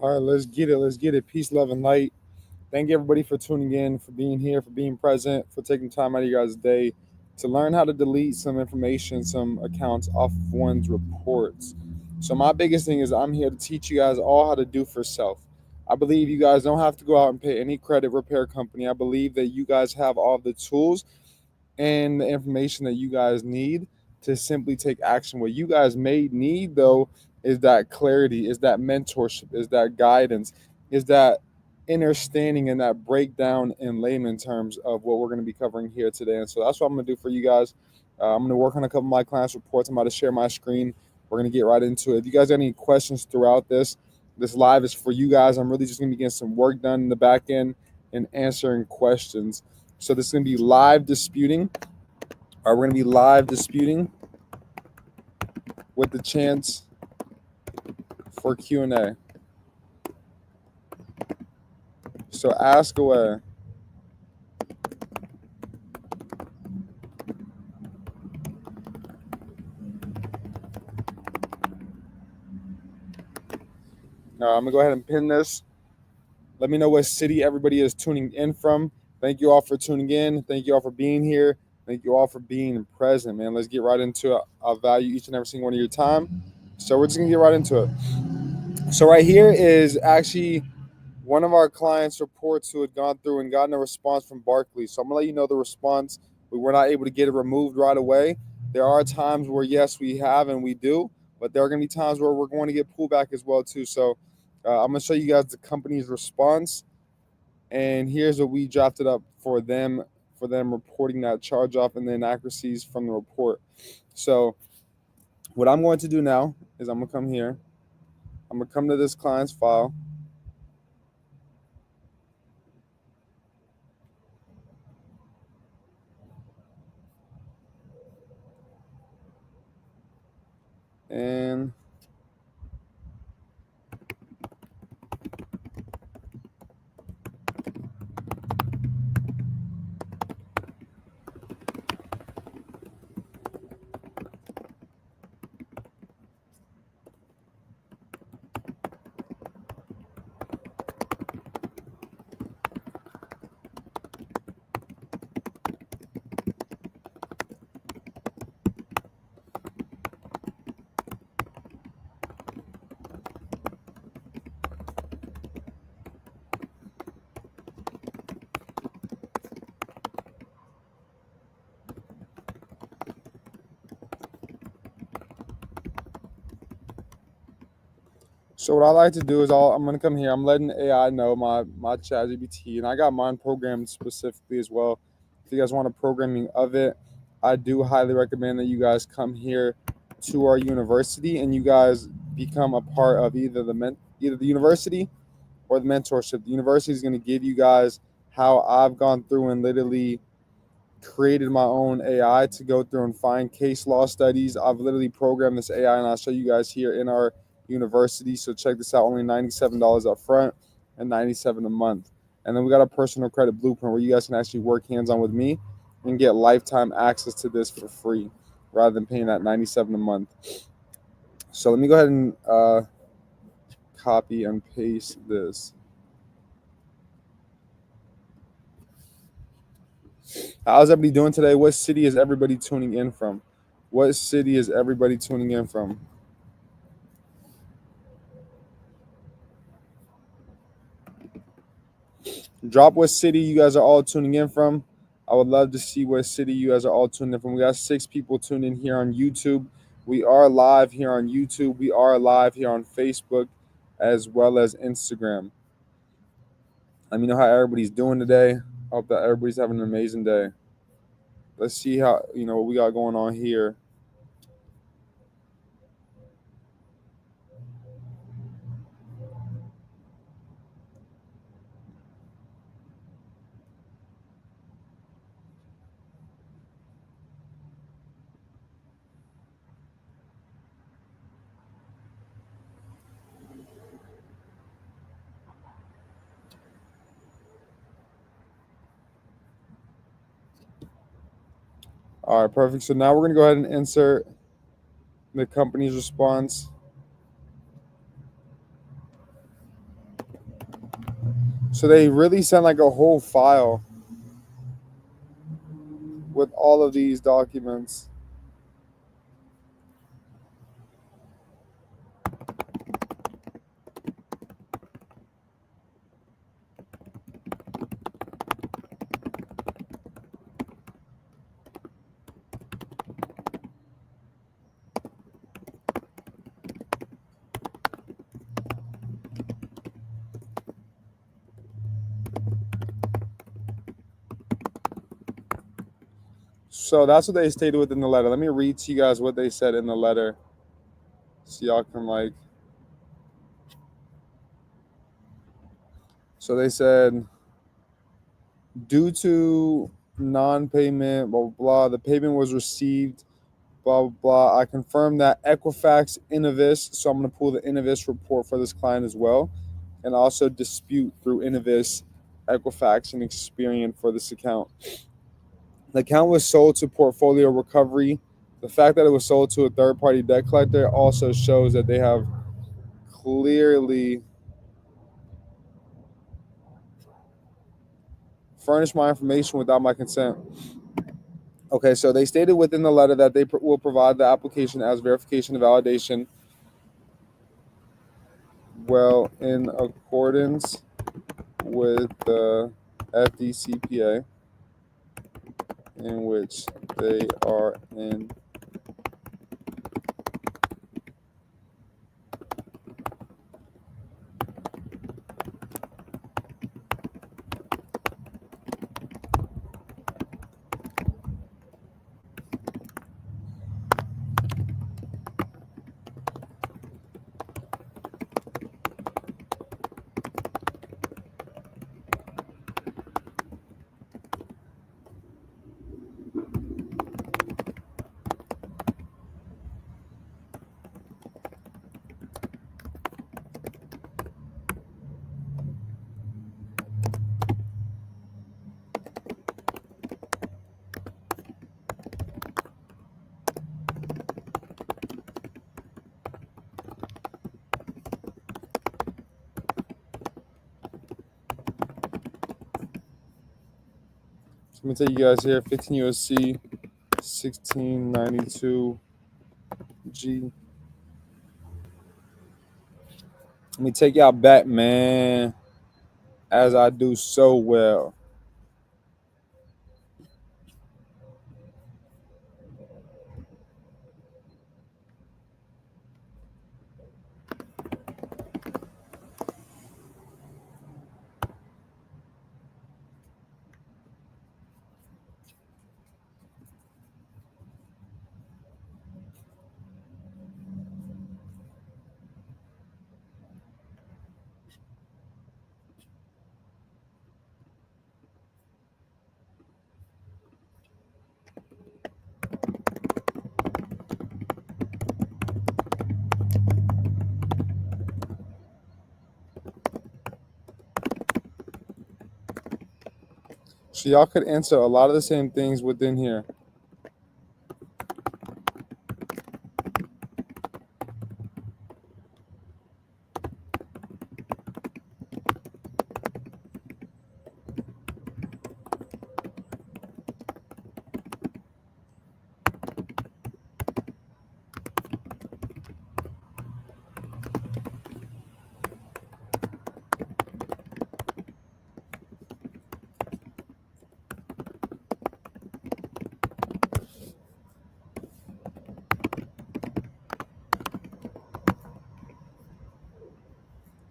All right, let's get it. Let's get it. Peace, love, and light. Thank everybody for tuning in, for being here, for being present, for taking time out of your guys' day to learn how to delete some information, some accounts off of one's reports. So my biggest thing is I'm here to teach you guys all how to do for self. I believe you guys don't have to go out and pay any credit repair company. I believe that you guys have all the tools and the information that you guys need to simply take action. What you guys may need though is that clarity, is that mentorship, is that guidance, is that understanding and that breakdown in layman terms of what we're going to be covering here today. And so that's what I'm going to do for you guys. I'm going to work on a couple of my clients' reports. I'm about to share my screen. We're going to get right into it. If you guys have any questions throughout this live is for you guys. I'm really just going to be getting some work done in the back end and answering questions. So this is going to be live disputing. We're going to be live disputing with the chance for Q&A. So ask away. I'm going to go ahead and pin this. Let me know what city everybody is tuning in from. Thank you all for tuning in. Thank you all for being here. Thank you all for being present, man. Let's get right into it. I value each and every single one of your time. So we're just going to get right into it. So right here is actually one of our clients' reports who had gone through and gotten a response from Barclays. So I'm going to let you know the response. We were not able to get it removed right away. There are times where, yes, we have and we do, but there are going to be times where we're going to get pullback as well, too. So I'm going to show you guys the company's response. And here's what we drafted up for them reporting that charge off and the inaccuracies from the report. So what I'm going to do now is I'm going to come here. I'm going to come to this client's file. And so what I like to do is I'm going to come here. I'm letting AI know my ChatGPT, and I got mine programmed specifically as well. If you guys want a programming of it, I do highly recommend that you guys come here to our university and you guys become a part of either the university or the mentorship. The university is going to give you guys how I've gone through and literally created my own AI to go through and find case law studies. I've literally programmed this AI, and I'll show you guys here in our university. So check this out, only $97 up front and $97 a month. And then we got a personal credit blueprint where you guys can actually work hands-on with me and get lifetime access to this for free rather than paying that $97 a month. So let me go ahead and copy and paste this. How's everybody doing today? What city is everybody tuning in from? What city is everybody tuning in from? Drop what city you guys are all tuning in from. I would love to see what city you guys are all tuning in from. We got 6 people tuned in here on YouTube. We are live here on YouTube. We are live here on Facebook as well as Instagram. Let me know how everybody's doing today. I hope that everybody's having an amazing day. Let's see how, what we got going on here. All right, perfect. So now we're going to go ahead and insert the company's response. So they really sent like a whole file with all of these documents. So that's what they stated within the letter. Let me read to you guys what they said in the letter, so y'all can like. So they said, due to non-payment, blah blah blah, the payment was received, blah blah blah. I confirm that Equifax Innovis. So I'm going to pull the Innovis report for this client as well, and also dispute through Innovis, Equifax, and Experian for this account. The account was sold to Portfolio Recovery. The fact that it was sold to a third-party debt collector also shows that they have clearly furnished my information without my consent. Okay, so they stated within the letter that they will provide the application as verification and validation, well, in accordance with the FDCPA, in which they are in. So let me tell you guys here, 15 USC 1692 G. Let me take y'all back, man, as I do so well. So y'all could answer a lot of the same things within here.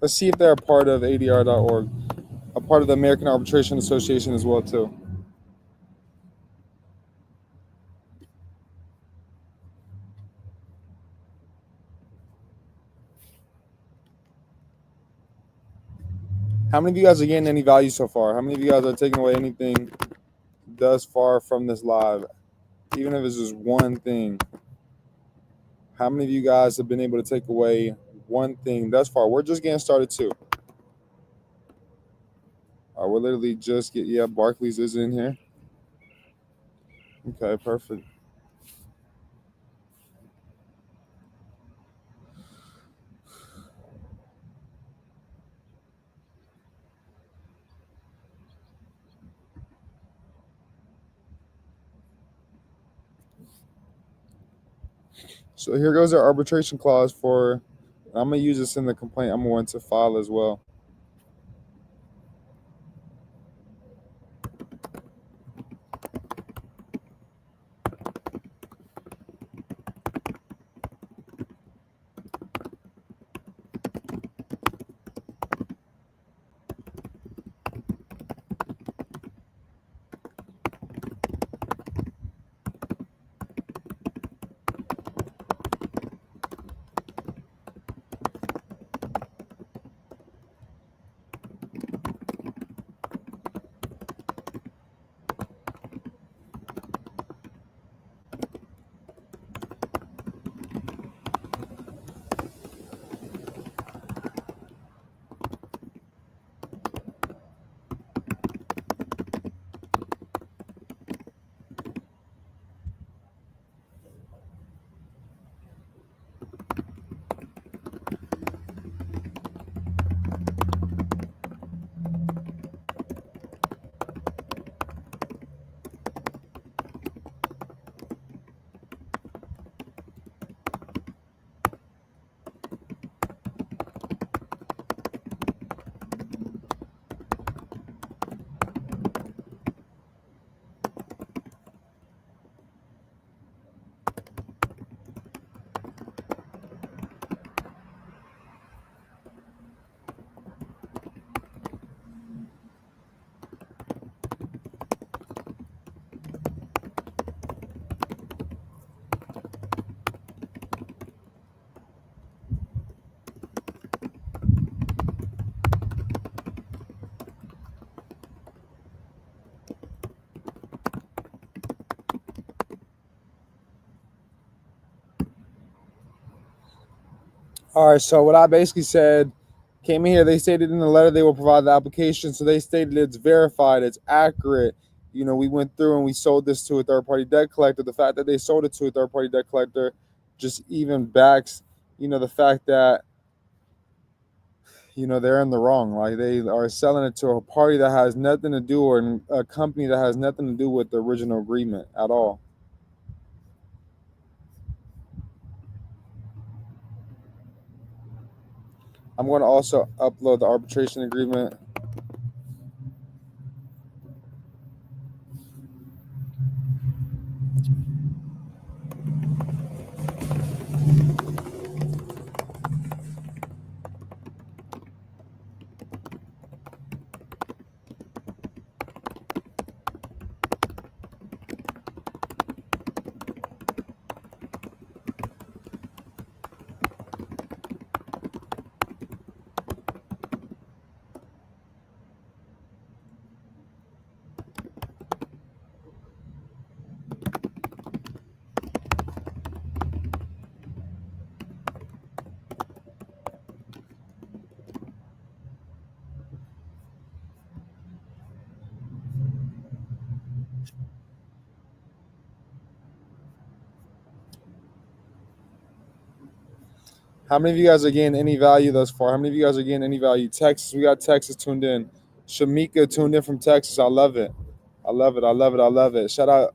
Let's see if they're a part of ADR.org, a part of the American Arbitration Association as well too. How many of you guys are getting any value so far? How many of you guys are taking away anything thus far from this live? Even if it's just one thing. How many of you guys have been able to take away one thing thus far? We're just getting started too. We're literally just yeah, Barclays is in here. Okay, perfect. So here goes our arbitration clause for. I'm gonna use this in the complaint. I'm going to file as well. All right, so what I basically said, came in here, they stated in the letter they will provide the application. So they stated it's verified, it's accurate. We went through and we sold this to a third party debt collector. The fact that they sold it to a third party debt collector just even backs, the fact that, they're in the wrong. Like they are selling it to a party that has nothing to do, or a company that has nothing to do with the original agreement at all. I'm going to also upload the arbitration agreement. How many of you guys are getting any value thus far? How many of you guys are getting any value? Texas, we got Texas tuned in. Shamika tuned in from Texas. I love it. I love it. I love it. I love it. Shout out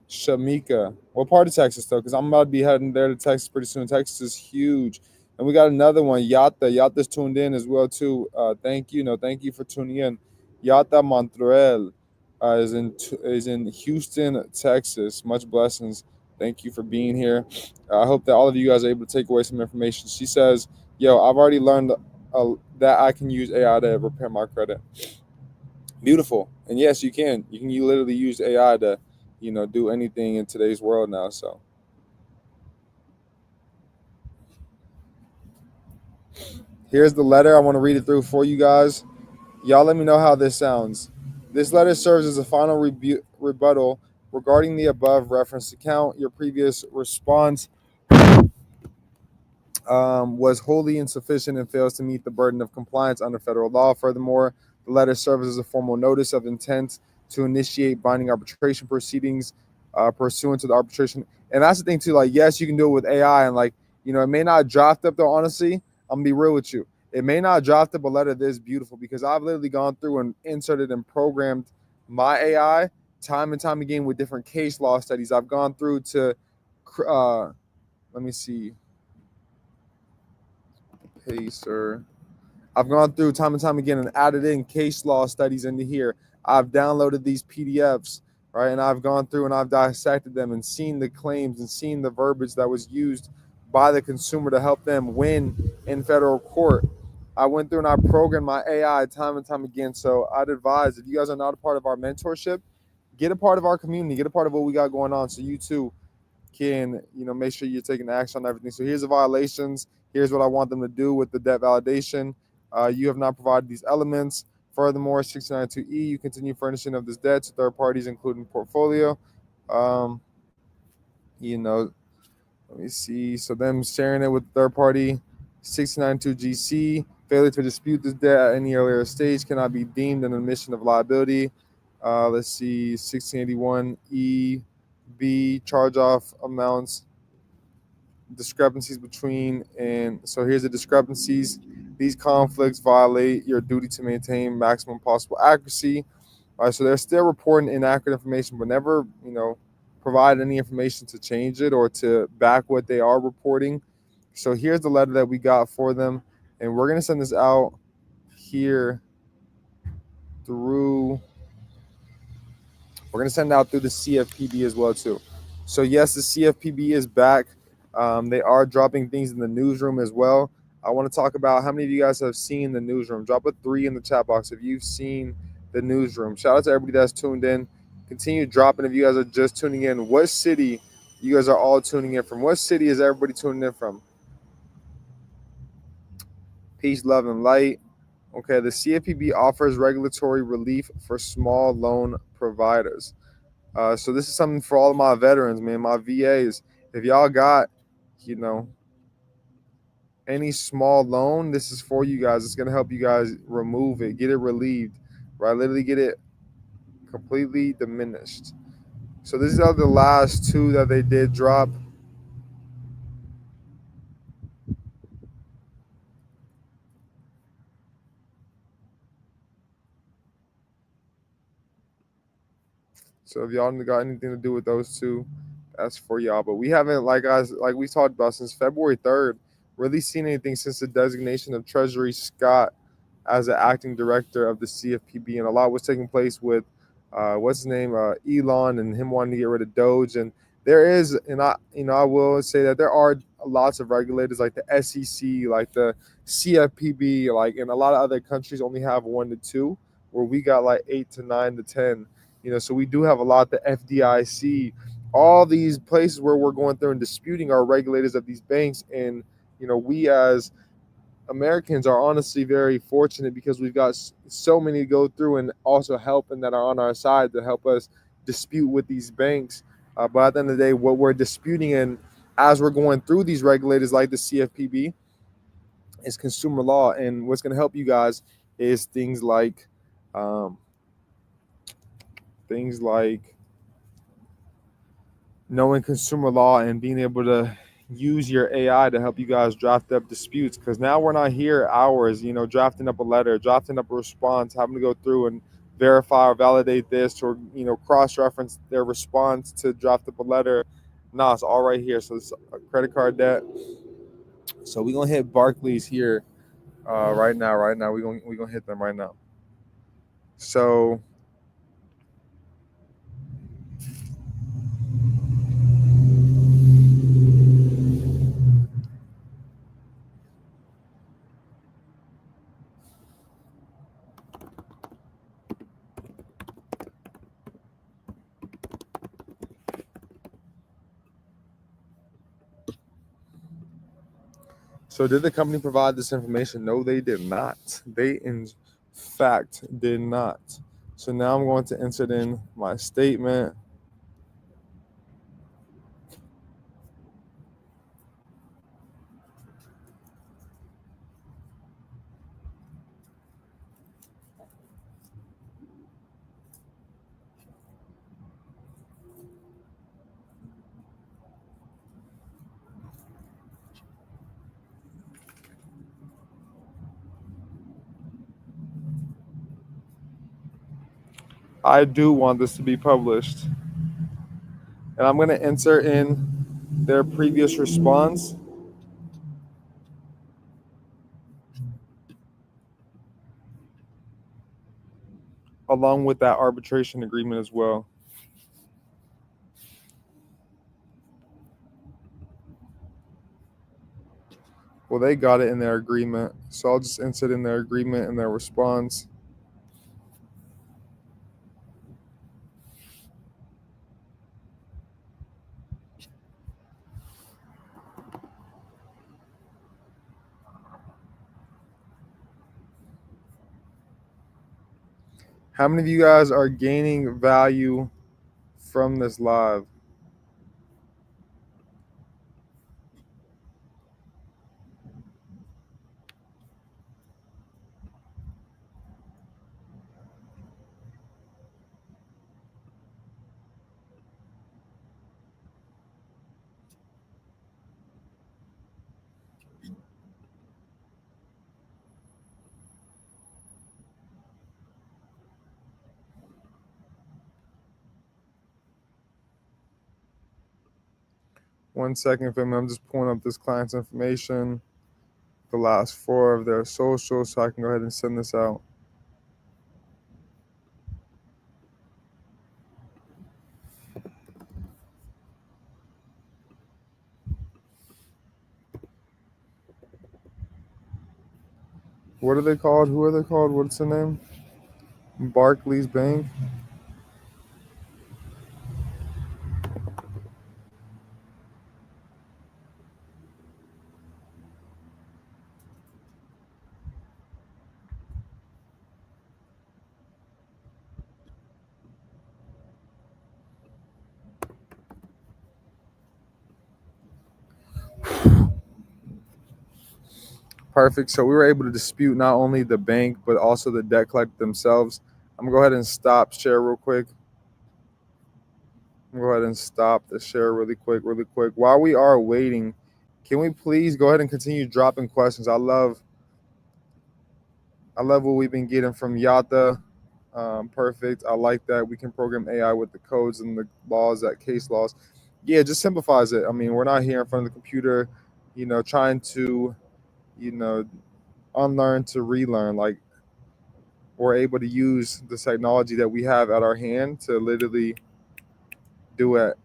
Shamika. What part of Texas though? Because I'm about to be heading there to Texas pretty soon. Texas is huge. And we got another one, Yata. Yata's tuned in as well too. Thank you. No, thank you for tuning in. Yata Montreal is in Houston, Texas. Much blessings. Thank you for being here. I hope that all of you guys are able to take away some information. She says, "Yo, I've already learned that I can use AI to repair my credit." Beautiful. And yes, you can. You literally use AI to, do anything in today's world now. So here's the letter. I want to read it through for you guys. Y'all let me know how this sounds. This letter serves as a final rebuttal regarding the above referenced account. Your previous response was wholly insufficient and fails to meet the burden of compliance under federal law. Furthermore, the letter serves as a formal notice of intent to initiate binding arbitration proceedings pursuant to the arbitration. And that's the thing too. Like, yes, you can do it with AI, and it may not draft up though. Honestly, I'm gonna be real with you. It may not draft up a letter this beautiful because I've literally gone through and inserted and programmed my AI time and time again with different case law studies. I've gone through to let me see. Pacer. I've gone through time and time again and added in case law studies into here. I've downloaded these PDFs, right? And I've gone through and I've dissected them and seen the claims and seen the verbiage that was used by the consumer to help them win in federal court. I went through and I programmed my AI time and time again. So I'd advise, if you guys are not a part of our mentorship, get a part of our community, get a part of what we got going on, so you too can, make sure you're taking action on everything. So here's the violations. Here's what I want them to do with the debt validation. You have not provided these elements. Furthermore, 692E, you continue furnishing of this debt to third parties, including portfolio. Let me see. So them sharing it with third party. 692GC, failure to dispute this debt at any earlier stage cannot be deemed an admission of liability. Let's see, 1681E, charge off amounts, discrepancies between, and so here's the discrepancies. These conflicts violate your duty to maintain maximum possible accuracy. All right, so they're still reporting inaccurate information, but never, provide any information to change it or to back what they are reporting. So here's the letter that we got for them, and we're going to send this out here through, we're going to send it out through the CFPB as well too. So yes, the CFPB is back. They are dropping things in the newsroom as well. I want to talk about how many of you guys have seen the newsroom. Drop a 3 in the chat box if you've seen the newsroom. Shout out to everybody that's tuned in. Continue dropping if you guys are just tuning in. What city you guys are all tuning in from? What city is everybody tuning in from? Peace, love, and light. Okay, the CFPB offers regulatory relief for small loan providers. So this is something for all of my veterans, man, my VAs. If y'all got, any small loan, this is for you guys. It's going to help you guys remove it, get it relieved, right? Literally get it completely diminished. So these are the last 2 that they did drop. So if y'all got anything to do with those 2, that's for y'all. But we haven't, like we talked about, since February 3rd, really seen anything since the designation of Treasury Scott as the acting director of the CFPB. And a lot was taking place with, what's his name, Elon, and him wanting to get rid of Doge. And there is, and I will say that there are lots of regulators like the SEC, like the CFPB, and a lot of other countries only have 1 to 2, where we got like 8 to 9 to 10. So we do have a lot, the FDIC, all these places where we're going through and disputing our regulators of these banks. And, we as Americans are honestly very fortunate because we've got so many to go through and also help, and that are on our side to help us dispute with these banks. But at the end of the day, what we're disputing, and as we're going through these regulators like the CFPB, is consumer law. And what's going to help you guys is things like knowing consumer law and being able to use your AI to help you guys draft up disputes. Because now we're not here hours, drafting up a letter, drafting up a response, having to go through and verify or validate this, or cross-reference their response to draft up a letter. No, it's all right here. So it's a credit card debt. So we're gonna hit Barclays here right now. We're gonna hit them right now. So did the company provide this information? No, they did not. They, in fact, did not. So now I'm going to insert in my statement. I do want this to be published. And I'm going to insert in their previous response, along with that arbitration agreement as well. Well, they got it in their agreement, so I'll just insert in their agreement and their response. How many of you guys are gaining value from this live? One second, family. I'm just pulling up this client's information, the last 4 of their socials, so I can go ahead and send this out. What are they called? Who are they called? What's the name? Barclays Bank. Perfect. So we were able to dispute not only the bank, but also the debt collector themselves. I'm going to go ahead and stop share real quick. I'm going to go ahead and stop the share really quick. While we are waiting, can we please go ahead and continue dropping questions? I love what we've been getting from Yata. Perfect. I like that. We can program AI with the codes and the laws, that case laws. Yeah, it just simplifies it. I mean, we're not here in front of the computer, trying to, unlearn to relearn. Like, we're able to use the technology that we have at our hand to literally do it,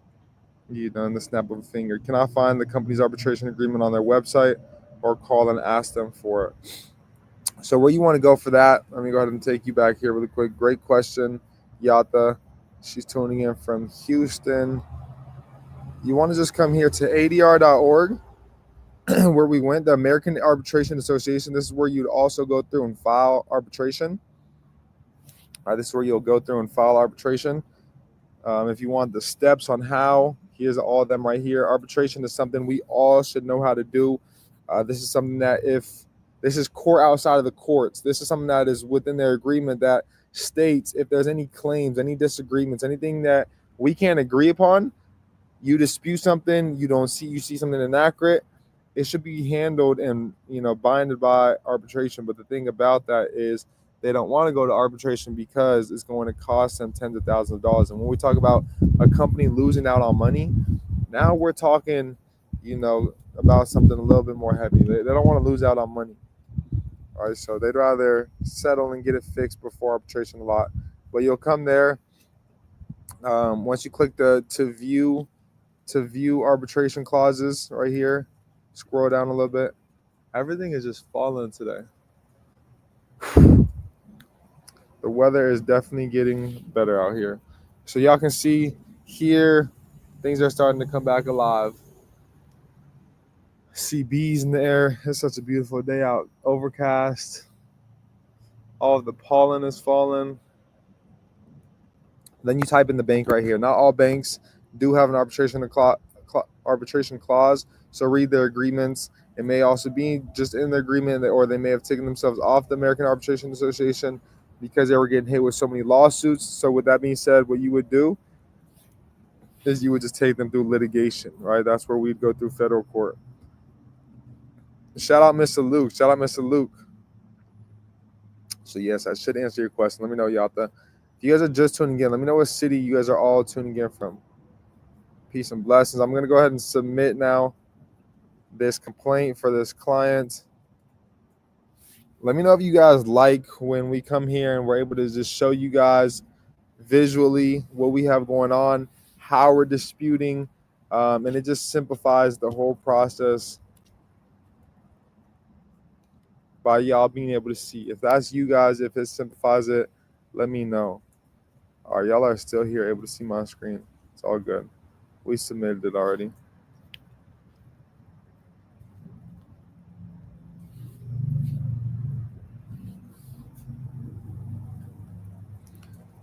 in the snap of a finger. Can I find the company's arbitration agreement on their website or call and ask them for it? So where you want to go for that, let me go ahead and take you back here really quick. Great question, Yata. She's tuning in from Houston. You want to just come here to adr.org, where we went, the American Arbitration Association. This is where you'd also go through and file arbitration. This is where you'll go through and file arbitration. If you want the steps on how, here's all of them right here. Arbitration is something we all should know how to do. This is something that this is court outside of the courts. This is something that is within their agreement that states if there's any claims, any disagreements, anything that we can't agree upon, you dispute something, you see something inaccurate, it should be handled and binded by arbitration. But the thing about that is they don't want to go to arbitration because it's going to cost them tens of thousands of dollars. And when we talk about a company losing out on money, now we're talking, about something a little bit more heavy. They don't want to lose out on money. All right, so they'd rather settle and get it fixed before arbitration a lot. But you'll come there. Once you click to view arbitration clauses right here, scroll down a little bit. Everything is just falling today. The weather is definitely getting better out here. So y'all can see here, things are starting to come back alive. See bees in the air. It's such a beautiful day out. Overcast. All of the pollen is falling. Then you type in the bank right here. Not all banks do have an arbitration clause. So read their agreements. It may also be just in the agreement, or they may have taken themselves off the American Arbitration Association because they were getting hit with so many lawsuits. So with that being said, what you would do is you would just take them through litigation, right? That's where we'd go through federal court. Shout out Mr. Luke. So yes, I should answer your question. Let me know, Yata. If you guys are just tuning in, let me know what city you guys are all tuning in from. Peace and blessings. I'm going to go ahead and submit now this complaint for this client. Let me know if you guys like when we come here and we're able to just show you guys visually what we have going on, how we're disputing, and it just simplifies the whole process by y'all being able to see. If that's you guys, if it simplifies it, let me know. All right, y'all are still here able to see my screen. It's all good. We submitted it already.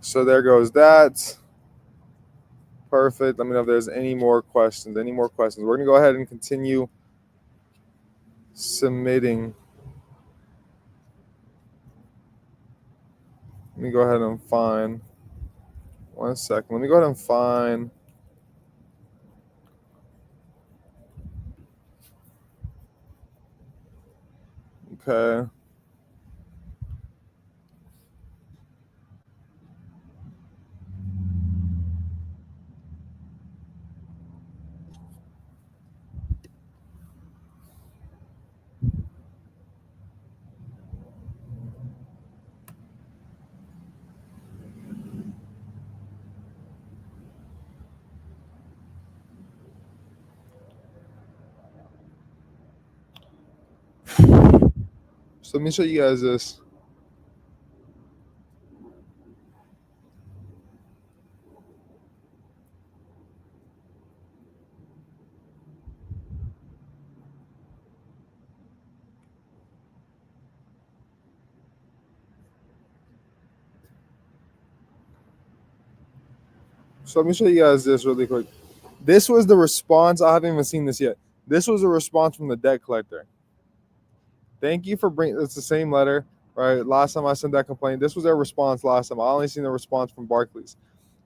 So there goes that. Perfect. Let me know if there's any more questions. We're going to go ahead and continue submitting. Let me go ahead and find. 1 second. Let me go ahead and find. Okay. So let me show you guys this. So let me show you guys this really quick. This was the response. I haven't even seen this yet. This was a response from the debt collector. Thank you for bringing. It's the same letter, right? Last time I sent that complaint, this was their response last time. I only seen the response from Barclays.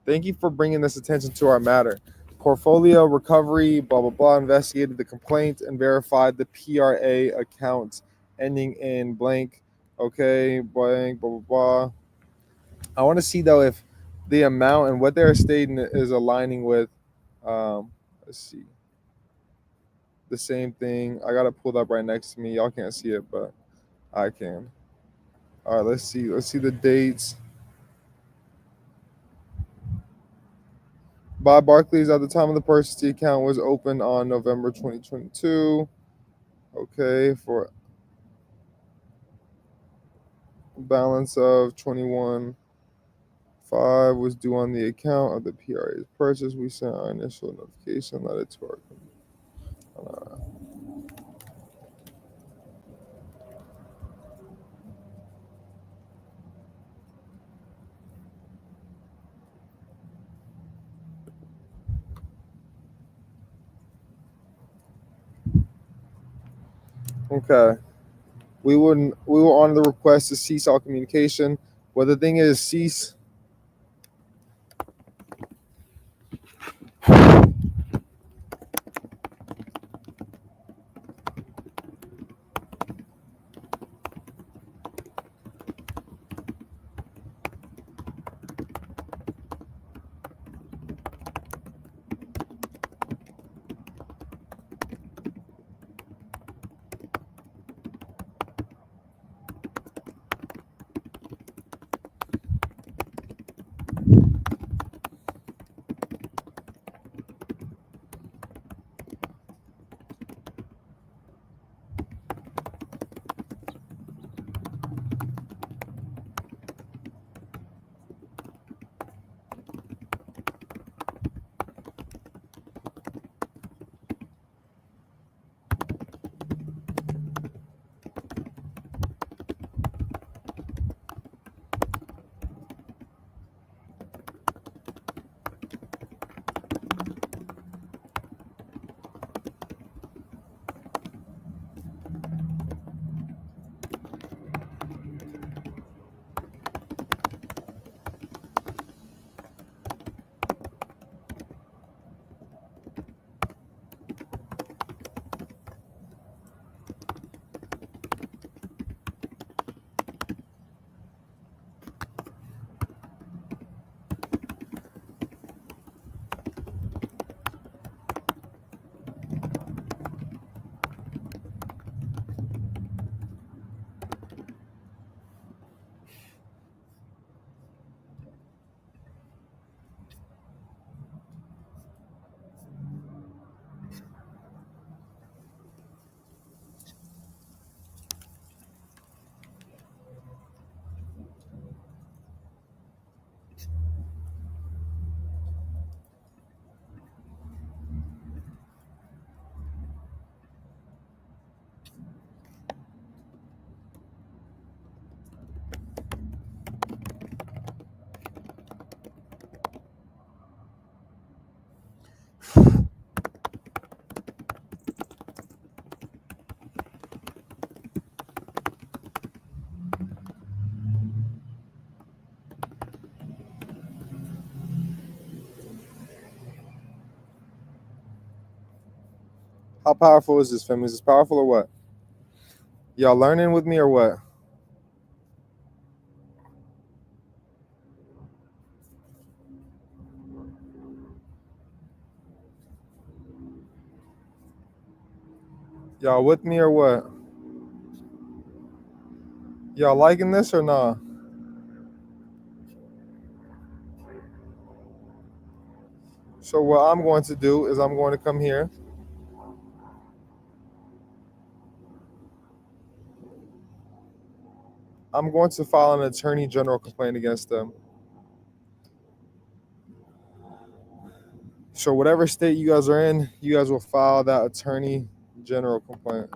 Thank you for bringing this attention to our matter. Portfolio recovery, blah, blah, blah, investigated the complaint and verified the PRA account ending in blank. Okay, blank, blah, blah, blah. I want to see, though, if the amount and what they're stating is aligning with, let's see, the same thing. I got it pulled up right next to me. Y'all can't see it, but I can. All right, let's see. Let's see the dates. By Barclays at the time of the purchase, the account was opened on November 2022. Okay, for a balance of 21.5 was due on the account of the PRA's purchase. We sent our initial notification letter to our. Okay. We will honor the request to cease all communication. Well, the thing is, cease. How powerful is this, family? Is this powerful or what? Y'all learning with me or what? Y'all with me or what? Y'all liking this or not? So what I'm going to do is I'm going to come here. I'm going to file an attorney general complaint against them. So whatever state you guys are in, you guys will file that attorney general complaint.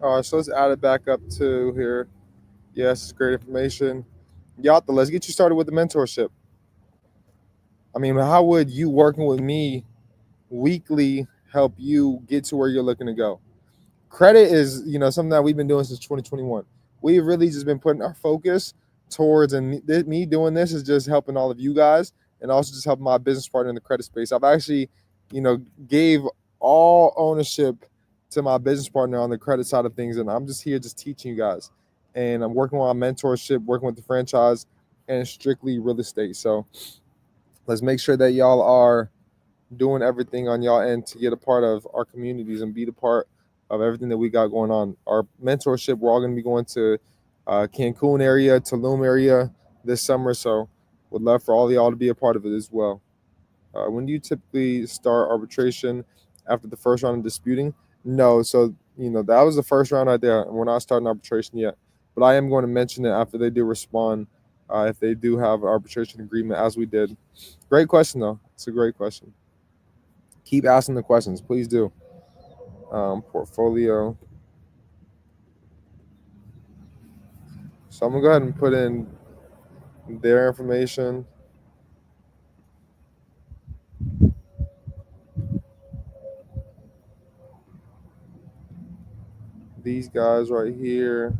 All right, so let's add it back up to here. Yes, great information. Yatta, let's get you started with the mentorship. I mean, how would you working with me weekly help you get to where you're looking to go? Credit is, something that we've been doing since 2021. We've really just been putting our focus towards, and me doing this is just helping all of you guys and also just helping my business partner in the credit space. I've actually, gave all ownership to my business partner on the credit side of things, and I'm just here just teaching you guys. And I'm working on mentorship, working with the franchise, and strictly real estate. So let's make sure that y'all are doing everything on y'all end to get a part of our communities and be the part of everything that we got going on. Our mentorship, we're all going to be going to Cancun area, Tulum area this summer. So would love for all of y'all to be a part of it as well. When do you typically start arbitration after the first round of disputing? No, so that was the first round right there, and we're not starting arbitration yet. But I am going to mention it after they do respond, if they do have an arbitration agreement, as we did. Great question, though. It's a great question. Keep asking the questions, please do. Portfolio. So I'm gonna go ahead and put in their information. These guys right here.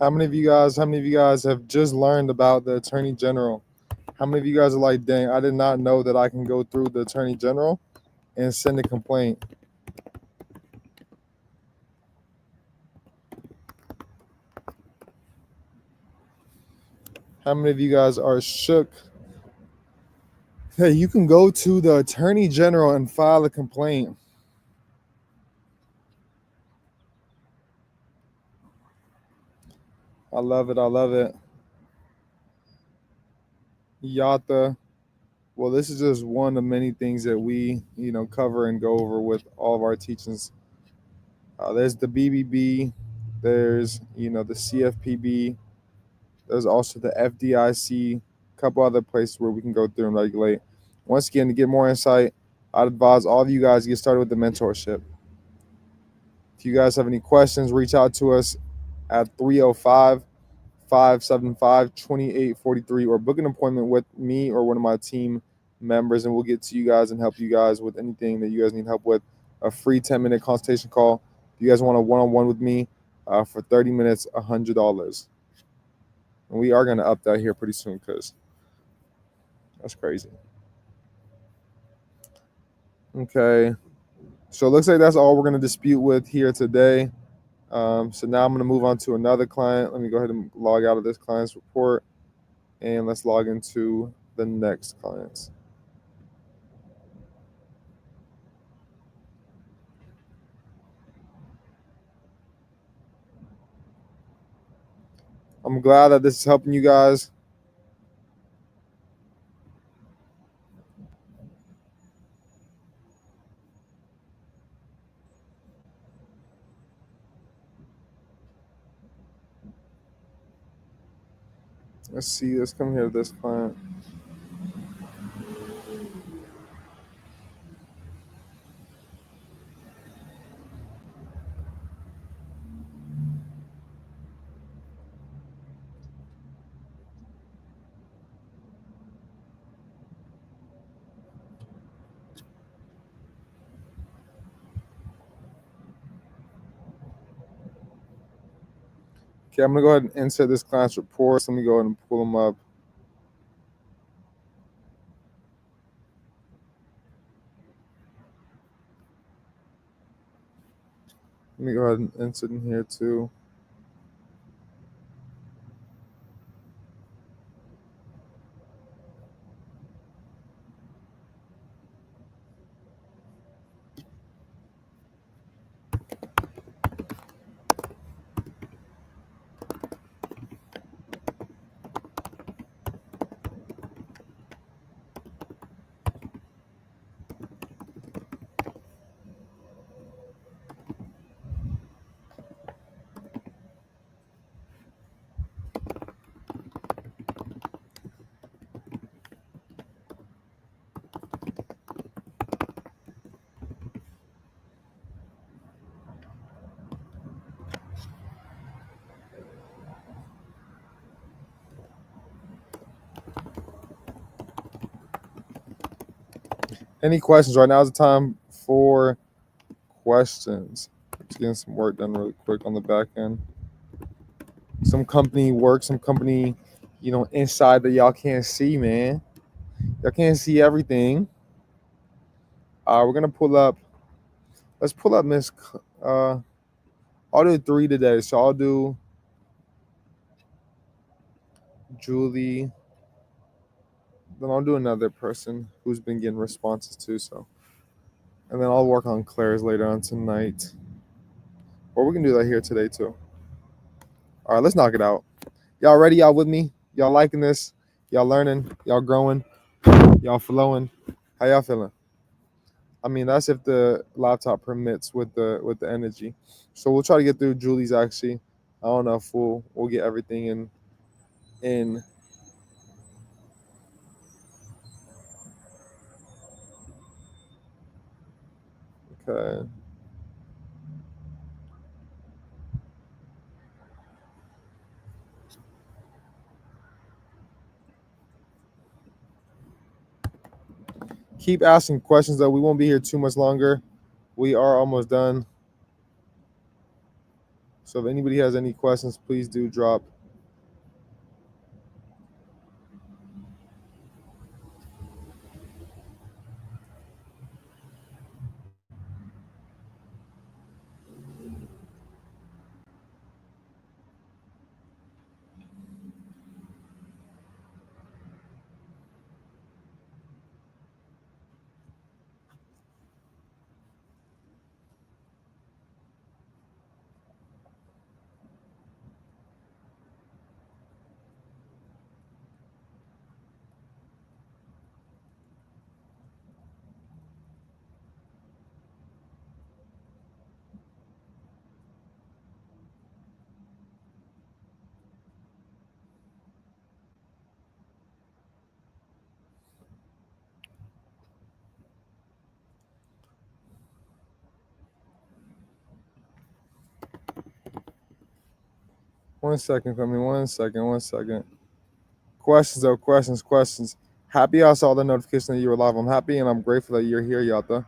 How many of you guys have just learned about the Attorney General? How many of you guys are like, dang, I did not know that I can go through the Attorney General and send a complaint? How many of you guys are shook? Hey, you can go to the Attorney General and file a complaint. I love it. I love it. Yata. Well, this is just one of many things that we, cover and go over with all of our teachings. There's the BBB. There's, the CFPB. There's also the FDIC. A couple other places where we can go through and regulate. Once again, to get more insight, I'd advise all of you guys to get started with the mentorship. If you guys have any questions, reach out to us at 305 575 2843 or book an appointment with me or one of my team members, and we'll get to you guys and help you guys with anything that you guys need help with. A free 10-minute consultation call. If you guys want a one-on-one with me for 30 minutes, $100. And we are going to up that here pretty soon because that's crazy. Okay. So it looks like that's all we're going to dispute with here today. So now I'm going to move on to another client. Let me go ahead and log out of this client's report, and let's log into the next clients. I'm glad that this is helping you guys. Let's see. Let's come here to this client. Okay, I'm going to go ahead and insert this client's report. So let me go ahead and pull them up. Let me go ahead and insert in here too. Any questions? Right now is the time for questions. Just getting some work done really quick on the back end. Some company work, some company, inside that y'all can't see, man. Y'all can't see everything. We're gonna pull up. Let's pull up Miss. I'll do 3 today, so I'll do Julie. Then I'll do another person who's been getting responses too. So, and then I'll work on Claire's later on tonight. Or we can do that here today too. All right, let's knock it out. Y'all ready? Y'all with me? Y'all liking this? Y'all learning? Y'all growing? Y'all flowing? How y'all feeling? I mean, that's if the laptop permits with the energy. So we'll try to get through Julie's actually. I don't know if we'll get everything in. Okay. Keep asking questions though. We won't be here too much longer. We are almost done. So if anybody has any questions, please do drop. One second, come in. 1 second. 1 second. Questions though, questions. Happy I saw the notification that you were live. I'm happy and I'm grateful that you're here, Yata.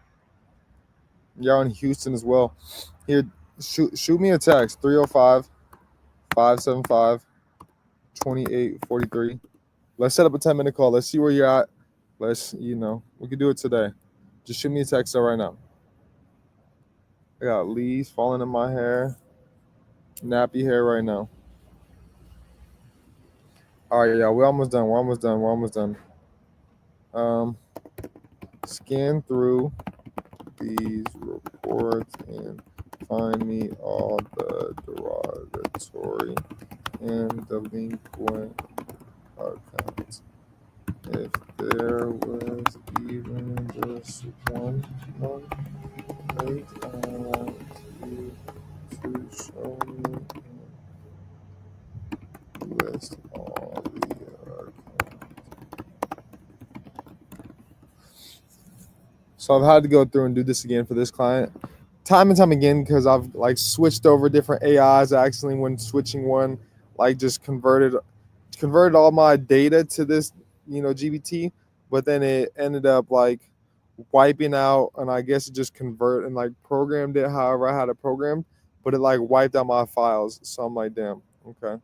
You're in Houston as well. Here, shoot me a text 305 575 2843. Let's set up a 10-minute call. Let's see where you're at. We can do it today. Just shoot me a text right now. I got leaves falling in my hair, nappy hair right now. All right, yeah, we're almost done. Scan through these reports and find me all the derogatory and delinquent accounts. If there was even just one late, I want you to show me and list all the accounts. So I've had to go through and do this again for this client time and time again because I've like switched over different AIs. Accidentally, when switching one, like just converted all my data to this, GBT, but then it ended up like wiping out, and I guess it just convert and like programmed it however I had it programmed, but it like wiped out my files. So I'm like, damn, okay.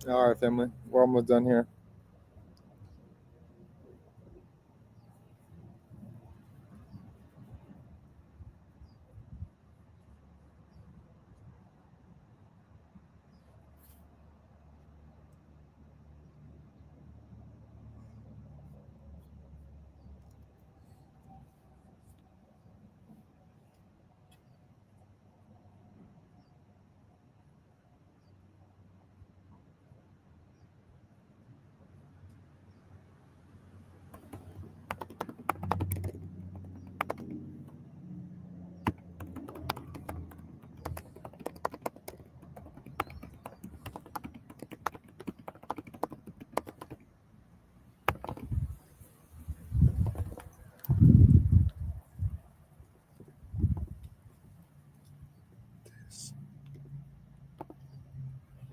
All right, family. We're almost done here.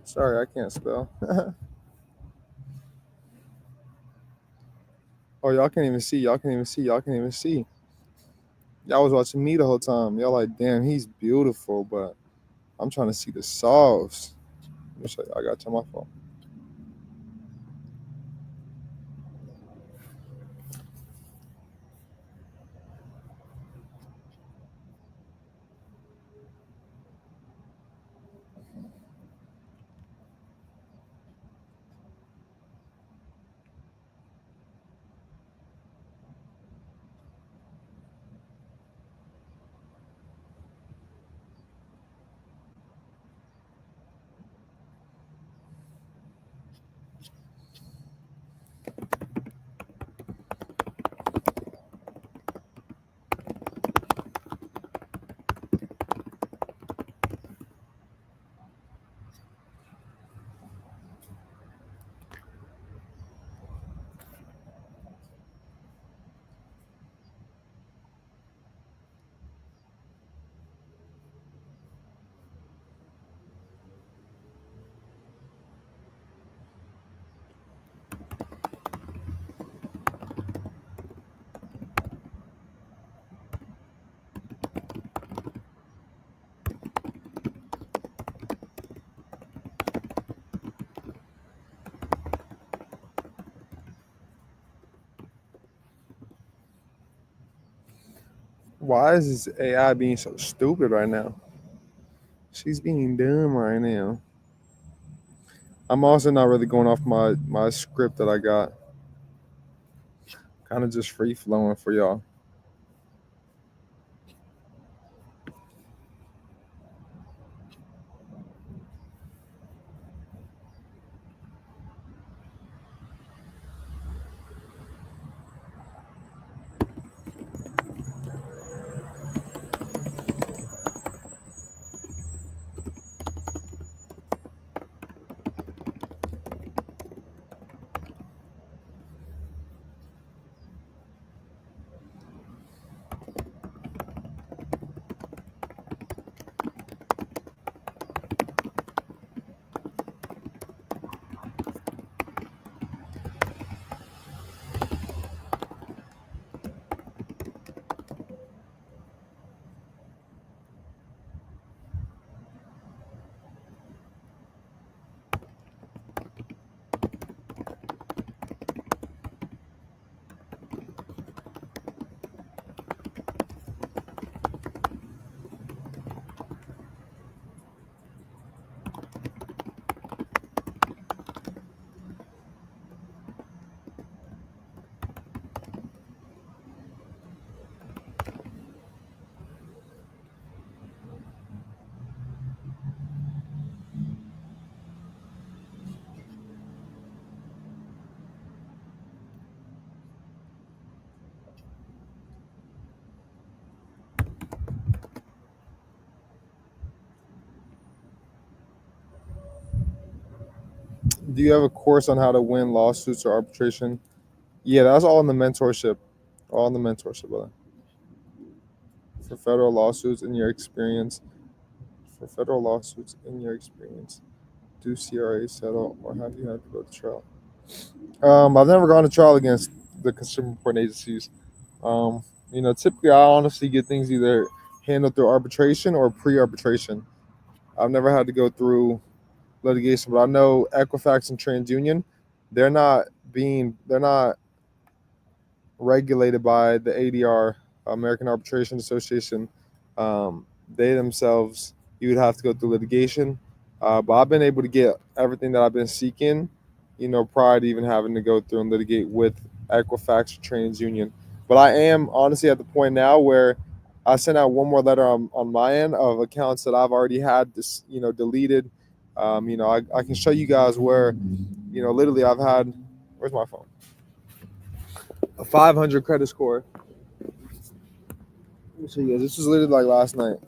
Sorry, I can't spell. Oh, y'all can't even see. Y'all can't even see. Y'all can't even see. Y'all was watching me the whole time. Y'all like, damn, he's beautiful, but I'm trying to see the sauce. Let me show you. I got to turn my phone. Why is this AI being so stupid right now? She's being dumb right now. I'm also not really going off my script that I got. Kind of just free flowing for y'all. Do you have a course on how to win lawsuits or arbitration? Yeah, that's all in the mentorship. All in the mentorship, brother. For federal lawsuits, in your experience, for federal lawsuits, in your experience, do CRA settle or have you had to go to trial? I've never gone to trial against the consumer reporting agencies. Typically I honestly get things either handled through arbitration or pre-arbitration. I've never had to go through litigation, but I know Equifax and TransUnion, they're not regulated by the ADR, American Arbitration Association. They themselves, you would have to go through litigation. But I've been able to get everything that I've been seeking, prior to even having to go through and litigate with Equifax or TransUnion. But I am honestly at the point now where I sent out one more letter on my end of accounts that I've already had this, deleted. I can show you guys where, literally I've had, where's my phone? A 500 credit score. Let me show you guys. This was literally like last night.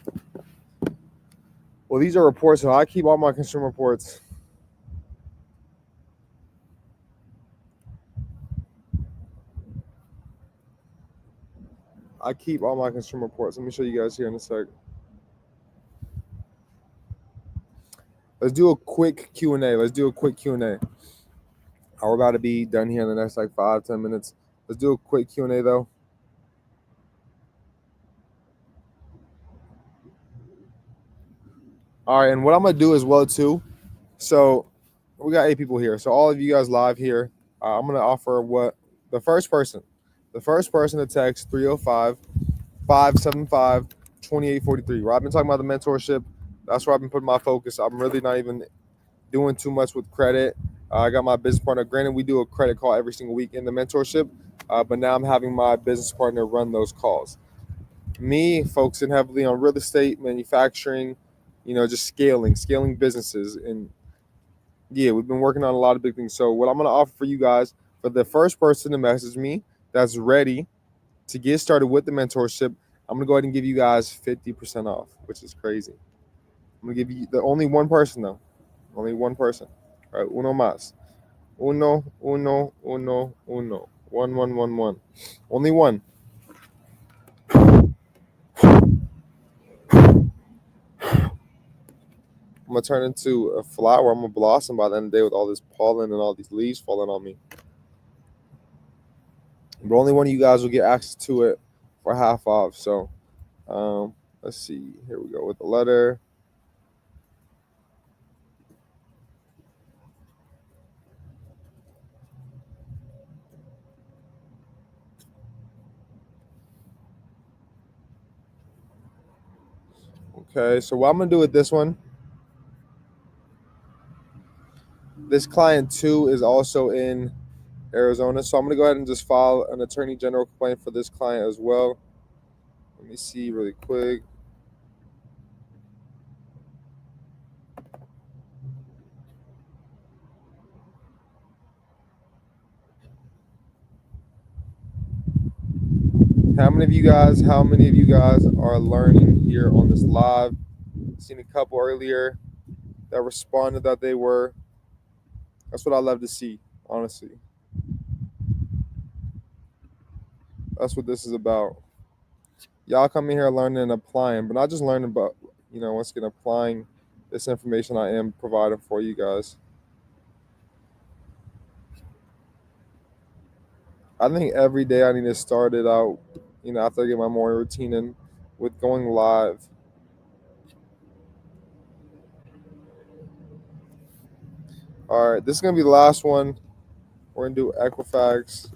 Well, these are reports, so I keep all my consumer reports. I keep all my consumer reports. Let me show you guys here in a sec. Let's do a quick Q&A. We're about to be done here in the next like 5-10 minutes. Let's do a quick Q&A though. All right, and what I'm gonna do as well too. So we got 8 people here. So all of you guys live here, I'm gonna offer what the first person to text 305-575-2843. Where I've been talking about the mentorship. That's where I've been putting my focus. I'm really not even doing too much with credit. I got my business partner. Granted, we do a credit call every single week in the mentorship, but now I'm having my business partner run those calls. Me focusing heavily on real estate, manufacturing, just scaling businesses. And yeah, we've been working on a lot of big things. So what I'm going to offer for you guys, for the first person to message me that's ready to get started with the mentorship, I'm going to go ahead and give you guys 50% off, which is crazy. I'm going to give you the only one person though. Only one person. All right, uno más. Uno. 1. Only one. I'm gonna turn into a flower. I'm gonna blossom by the end of the day with all this pollen and all these leaves falling on me. But only one of you guys will get access to it for half off. So, let's see. Here we go with the letter. Okay, so what I'm gonna do with this one. This client too is also in Arizona, so I'm gonna go ahead and just file an attorney general complaint for this client as well. Let me see really quick. How many of you guys are learning here on this live? Seen a couple earlier that responded that they were. That's what I love to see, honestly. That's what this is about. Y'all come in here learning and applying, but not just learning, but once again, applying this information I am providing for you guys. I think every day I need to start it out, after I get my morning routine in with going live. All right, this is gonna be the last one. We're gonna do Equifax.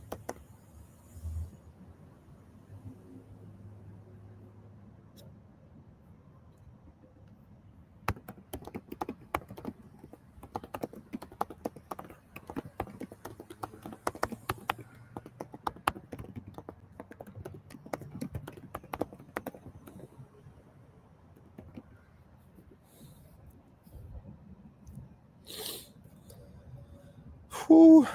Whew.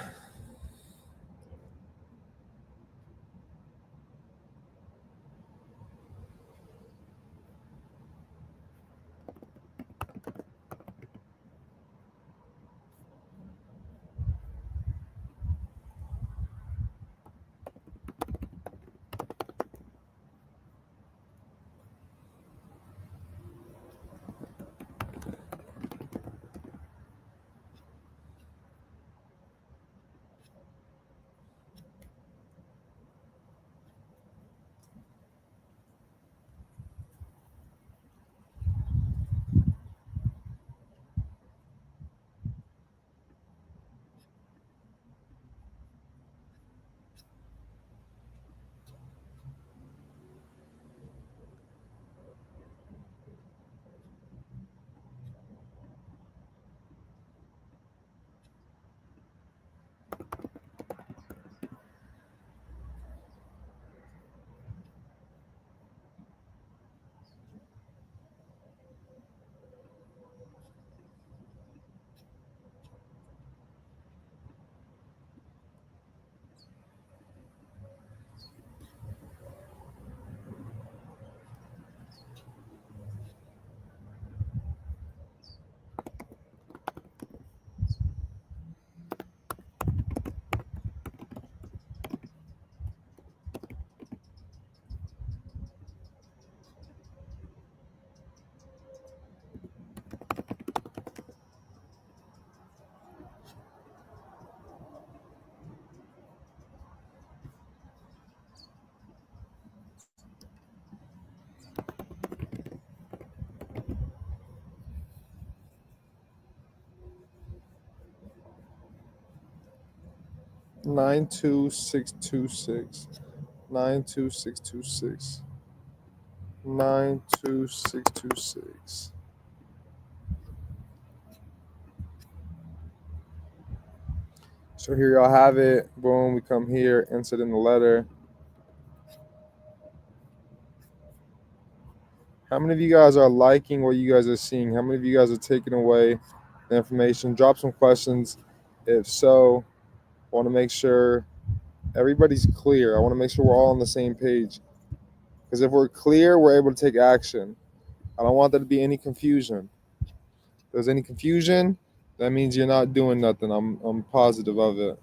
92626. 92626. 92626. So here y'all have it. Boom, we come here, insert in the letter. How many of you guys are liking what you guys are seeing? How many of you guys are taking away the information? Drop some questions. If so, I want to make sure everybody's clear. I want to make sure we're all on the same page. Because if we're clear, we're able to take action. I don't want there to be any confusion. If there's any confusion, that means you're not doing nothing. I'm positive of it.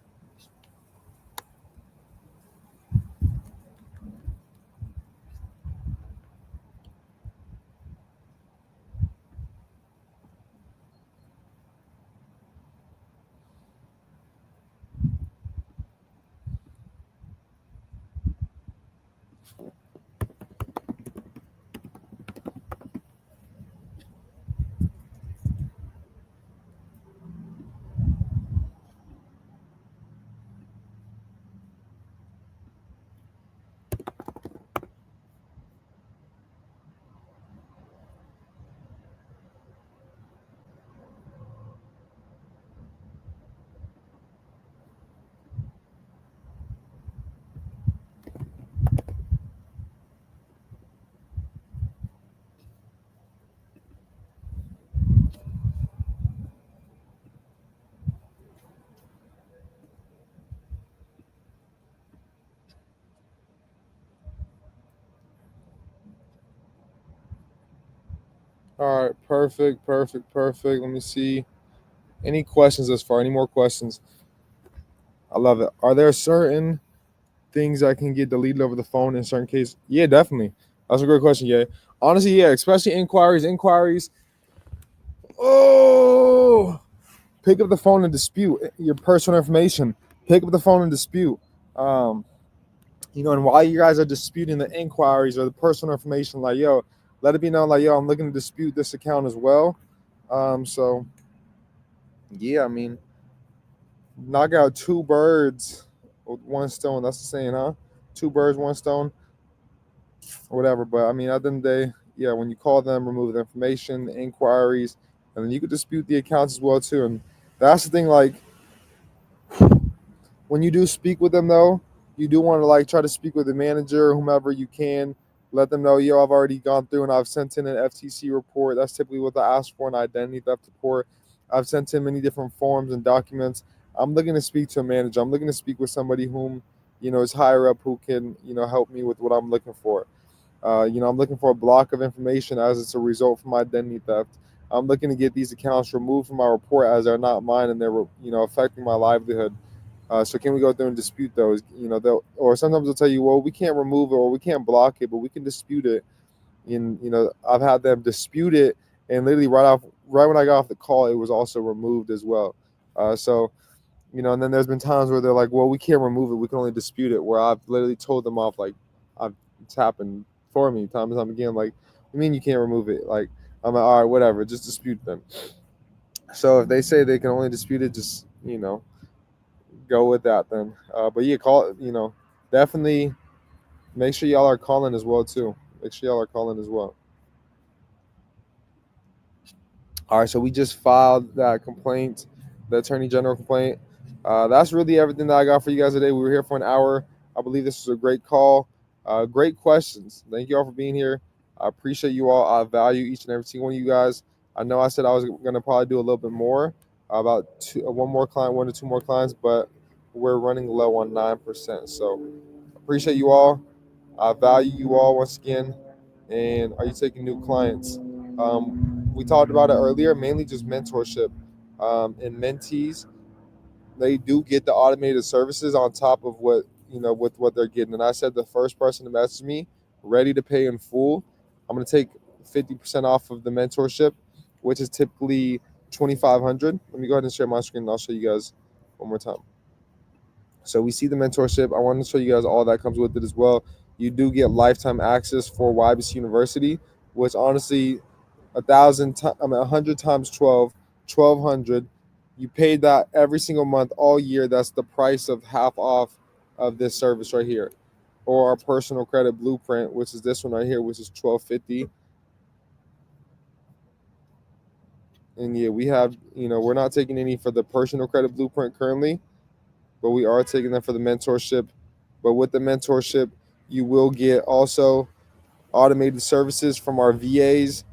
All right, perfect. Let me see. Any questions thus far? Any more questions? I love it. Are there certain things that can get deleted over the phone in certain cases? Yeah, definitely. That's a great question. Yeah, honestly, yeah, especially inquiries. Oh, pick up the phone and dispute your personal information. Pick up the phone and dispute. Um, and while you guys are disputing the inquiries or the personal information, like yo, let it be known, like yo, I'm looking to dispute this account as well. So yeah, I mean, knock out two birds with one stone. That's the saying, huh? Two birds, one stone, or whatever. But I mean, at the end of the day, yeah, when you call them, remove the information, the inquiries, and then you could dispute the accounts as well too. And that's the thing, like when you do speak with them though, you do want to like try to speak with the manager or whomever you can. Let them know, yo, I've already gone through and I've sent in an FTC report. That's typically what I ask for, an identity theft report. I've sent in many different forms and documents. I'm looking to speak to a manager. I'm looking to speak with somebody whom, is higher up who can, help me with what I'm looking for. I'm looking for a block of information as it's a result from identity theft. I'm looking to get these accounts removed from my report as they're not mine and they're, affecting my livelihood. So can we go through and dispute those? Or sometimes they'll tell you, well, we can't remove it or we can't block it, but we can dispute it. And I've had them dispute it, and literally right when I got off the call, it was also removed as well. So and then there's been times where they're like, well, we can't remove it, we can only dispute it. Where I've literally told them off, like, it's happened for me time and time again. Like, I mean, you can't remove it. Like, I'm like, all right, whatever, just dispute them. So if they say they can only dispute it, just go with that then. But yeah, definitely make sure y'all are calling as well too. Make sure y'all are calling as well. All right, so we just filed that complaint, the Attorney General complaint. That's really everything that I got for you guys today. We were here for an hour. I believe this was a great call. Great questions. Thank you all for being here. I appreciate you all. I value each and every single one of you guys. I know I said I was going to probably do a little bit more, about one more client, 1 to 2 more clients, but we're running low on 9%. So appreciate you all. I value you all once again. And are you taking new clients? We talked about it earlier, mainly just mentorship. And mentees, they do get the automated services on top of with what they're getting. And I said the first person to message me, ready to pay in full, I'm going to take 50% off of the mentorship, which is typically $2,500. Let me go ahead and share my screen and I'll show you guys one more time. So we see the mentorship. I want to show you guys all that comes with it as well. You do get lifetime access for YBC University, which honestly, 100 times 12, 1,200. You paid that every single month all year. That's the price of half off of this service right here. Or our personal credit blueprint, which is this one right here, which is $12.50. And yeah, we have, we're not taking any for the personal credit blueprint currently, but we are taking them for the mentorship. But with the mentorship, you will get also automated services from our VAs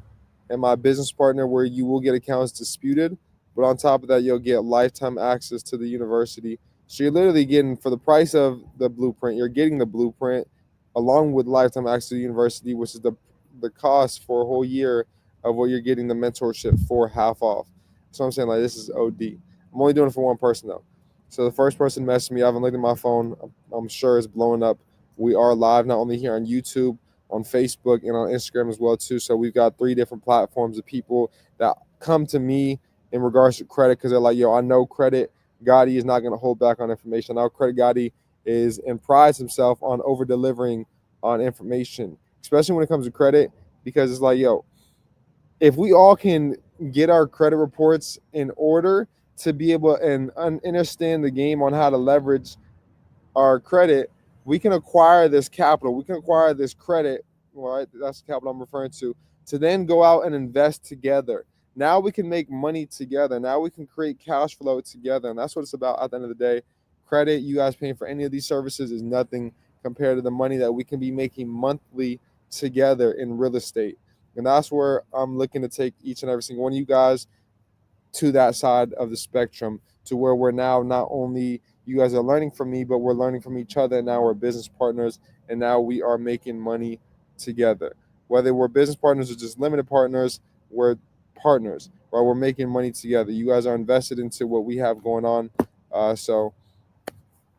and my business partner, where you will get accounts disputed. But on top of that, you'll get lifetime access to the university. So you're literally getting, for the price of the blueprint, you're getting the blueprint along with lifetime access to the university, which is the cost for a whole year of what you're getting the mentorship for half off. So I'm saying, like, this is OD. I'm only doing it for one person though. So the first person messaged me. I haven't looked at my phone. I'm sure it's blowing up. We are live not only here on YouTube, on Facebook, and on Instagram as well too. So we've got 3 different platforms of people that come to me in regards to credit, because they're like, yo, I know Credit Gotti is not going to hold back on information. I know Credit Gotti is and prides himself on over delivering on information, especially when it comes to credit, because it's like, yo, if we all can get our credit reports in order to be able and understand the game on how to leverage our credit, we can acquire this capital. We can acquire this credit, right? That's the capital I'm referring to then go out and invest together. Now we can make money together. Now we can create cash flow together. And that's what it's about at the end of the day. Credit, you guys paying for any of these services is nothing compared to the money that we can be making monthly together in real estate. And that's where I'm looking to take each and every single one of you guys to that side of the spectrum, to where we're now not only you guys are learning from me, but we're learning from each other. And now we're business partners, and now we are making money together. Whether we're business partners or just limited partners, we're partners, right? We're making money together. You guys are invested into what we have going on. So,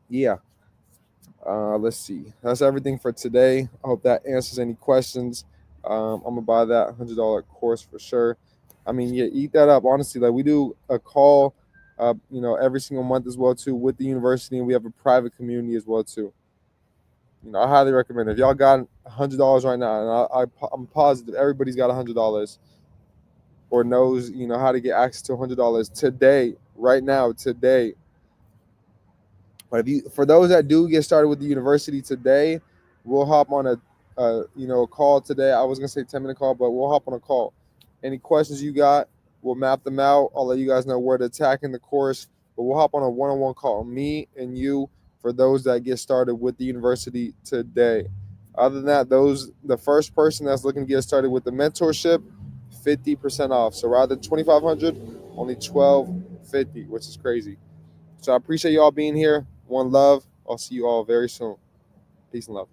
yeah. Let's see. That's everything for today. I hope that answers any questions. I'm gonna buy that $100 course for sure. I mean, yeah, eat that up. Honestly, like, we do a call, every single month as well too with the university, and we have a private community as well too. I highly recommend it. If y'all got $100 right now, and I'm positive everybody's got $100 or knows, how to get access to $100 today, right now, today. But for those that do get started with the university today, we'll hop on a call today. I was gonna say 10-minute call, but we'll hop on a call. Any questions you got, we'll map them out. I'll let you guys know where to attack in the course, but we'll hop on a one-on-one call, me and you, for those that get started with the university today. Other than that, the first person that's looking to get started with the mentorship, 50% off. So rather than 2,500, only 1,250, which is crazy. So I appreciate you all being here. One love. I'll see you all very soon. Peace and love.